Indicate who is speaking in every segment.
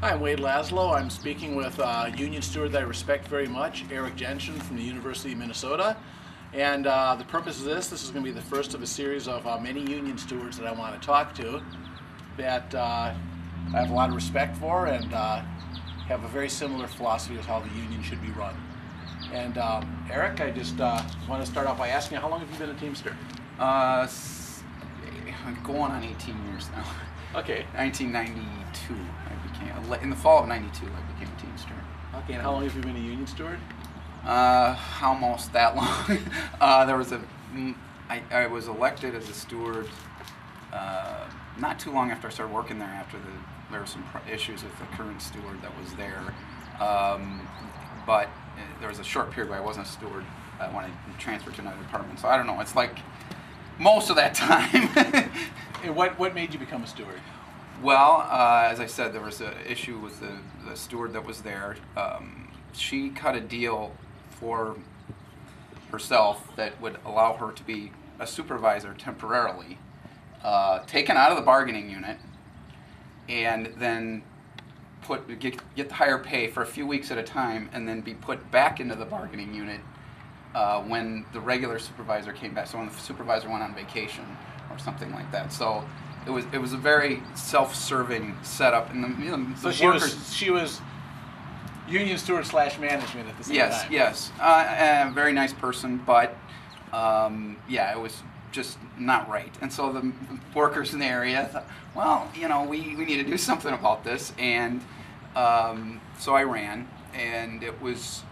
Speaker 1: Hi, I'm Wade Laszlo. I'm speaking with a union steward that I respect very much, Erik Jensen from the University of Minnesota. And the purpose of this is going to be the first of a series of many union stewards that I want to talk to that I have a lot of respect for and have a very similar philosophy of how the union should be run. And Erik, I just want to start off by asking you, how long have you been a Teamster?
Speaker 2: I'm going on 18 years now.
Speaker 1: Okay.
Speaker 2: 1992, in the fall of 92, I became a Teamster.
Speaker 1: Okay, and how long have you been a union steward?
Speaker 2: Almost that long. I was elected as a steward not too long after I started working there, after there were some issues with the current steward that was there. But there was a short period where I wasn't a steward when I transferred to another department. So I don't know, it's like most of that time.
Speaker 1: And what made you become a steward?
Speaker 2: Well, as I said, there was an issue with the steward that was there. She cut a deal for herself that would allow her to be a supervisor temporarily, taken out of the bargaining unit, and then get the higher pay for a few weeks at a time, and then be put back into the bargaining unit when the regular supervisor came back. So when the supervisor went on vacation or something like that. So it was a very self-serving setup, and the
Speaker 1: So
Speaker 2: workers.
Speaker 1: she was union steward / management at the same time.
Speaker 2: Yes. A very nice person, but yeah, it was just not right. And so the workers in the area thought, well, we need to do something about this, and so I ran, and it was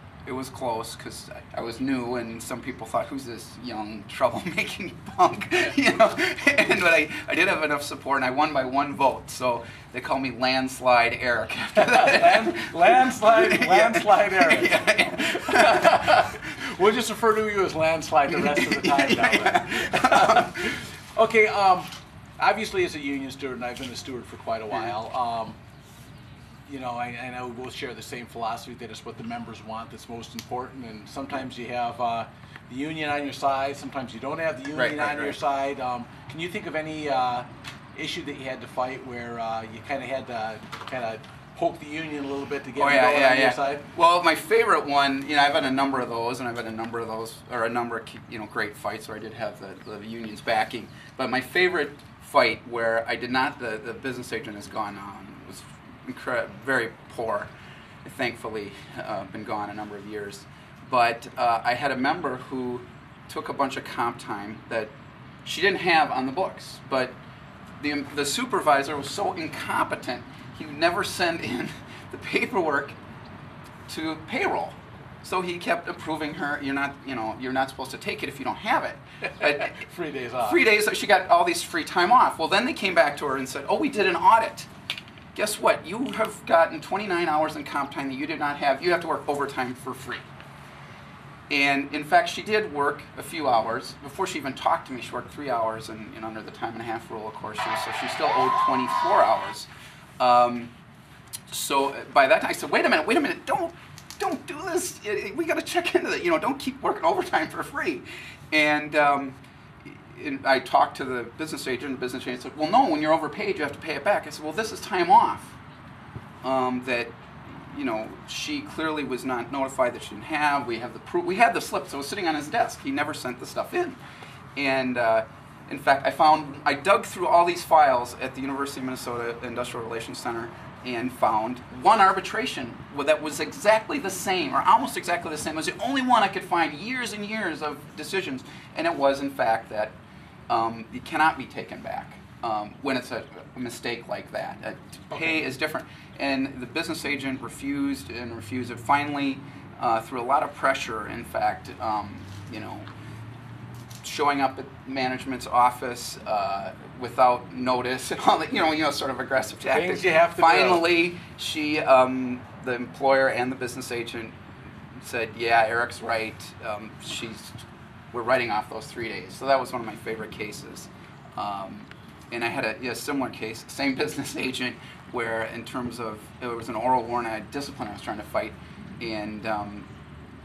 Speaker 2: close because I was new, and some people thought, who's this young troublemaking punk, but I did have enough support, and I won by 1 vote, so they call me Landslide Erik after that.
Speaker 1: Landslide Erik. Yeah. We'll just refer to you as Landslide the rest of the time now. Okay, obviously as a union steward, and I've been a steward for quite a while, I know we both share the same philosophy that it's what the members want that's most important, and sometimes you have the union on your side, sometimes you don't have the union on your side. Can you think of any issue that you had to fight where you kind of had to poke the union a little bit to get it going on your side?
Speaker 2: Well, my favorite one, I've had a number of those, and I've had a number of great fights where I did have the union's backing. But my favorite fight where I did not, the business agent has gone on, was very poor. Thankfully, been gone a number of years. But I had a member who took a bunch of comp time that she didn't have on the books. But the supervisor was so incompetent, he would never send in the paperwork to payroll. So he kept approving her. You're not supposed to take it if you don't have it.
Speaker 1: 3 days off.
Speaker 2: 3 days. So she got all these free time off. Well, then they came back to her and said, "Oh, we did an audit. Guess what? You have gotten 29 hours in comp time that you did not have. You have to work overtime for free." And in fact, she did work a few hours. Before she even talked to me, she worked 3 hours, and under the time and a half rule, of course, so she still owed 24 hours. So by that time, I said, wait a minute, don't do this. We got to check into that. Don't keep working overtime for free. And I talked to the business agent. The business agent said, well, no, when you're overpaid, you have to pay it back. I said, well, this is time off that, she clearly was not notified that she didn't have. We have the proof. We had the slip, so it was sitting on his desk. He never sent the stuff in. And in fact, I dug through all these files at the University of Minnesota Industrial Relations Center and found one arbitration that was exactly the same, or almost exactly the same. It was the only one I could find, years and years of decisions, and it was, in fact, that it cannot be taken back when it's a mistake like that. Pay is different, and the business agent refused and refused it. Finally, through a lot of pressure, in fact, showing up at management's office without notice and all that, sort of aggressive tactics.
Speaker 1: Things you have to
Speaker 2: Finally, she, the employer and the business agent said, yeah, Erik's right. We're writing off those 3 days. So that was one of my favorite cases. And I had a similar case, same business agent, where in terms of, it was an oral warning, I had discipline I was trying to fight, and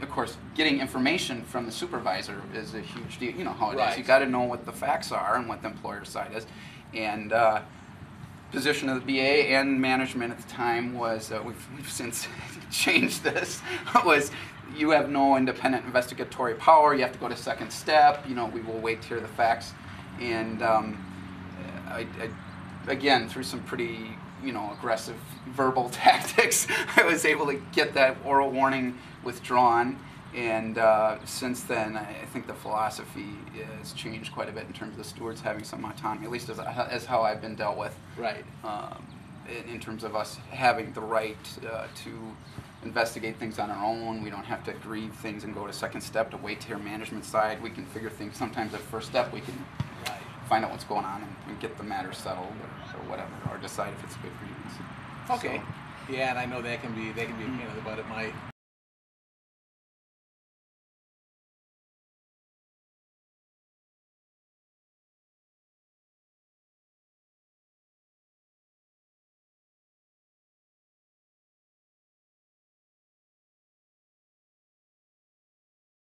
Speaker 2: of course, getting information from the supervisor is a huge deal. You know how it is. You got to know what the facts are and what the employer side is. And position of the BA and management at the time was, we've since changed this, was you have no independent investigatory power, you have to go to second step, we will wait to hear the facts. And again, through some pretty, aggressive verbal tactics, I was able to get that oral warning withdrawn. And since then, I think the philosophy has changed quite a bit in terms of the stewards having some autonomy, at least as how I've been dealt with.
Speaker 1: Right.
Speaker 2: In terms of us having the right to investigate things on our own. We don't have to grieve things and go to second step to wait to hear management side. We can figure things. Sometimes at first step, we can find out what's going on and get the matter settled or whatever, or decide if it's a good grievance.
Speaker 1: Okay. So, yeah, and I know that can be a pain in the butt at my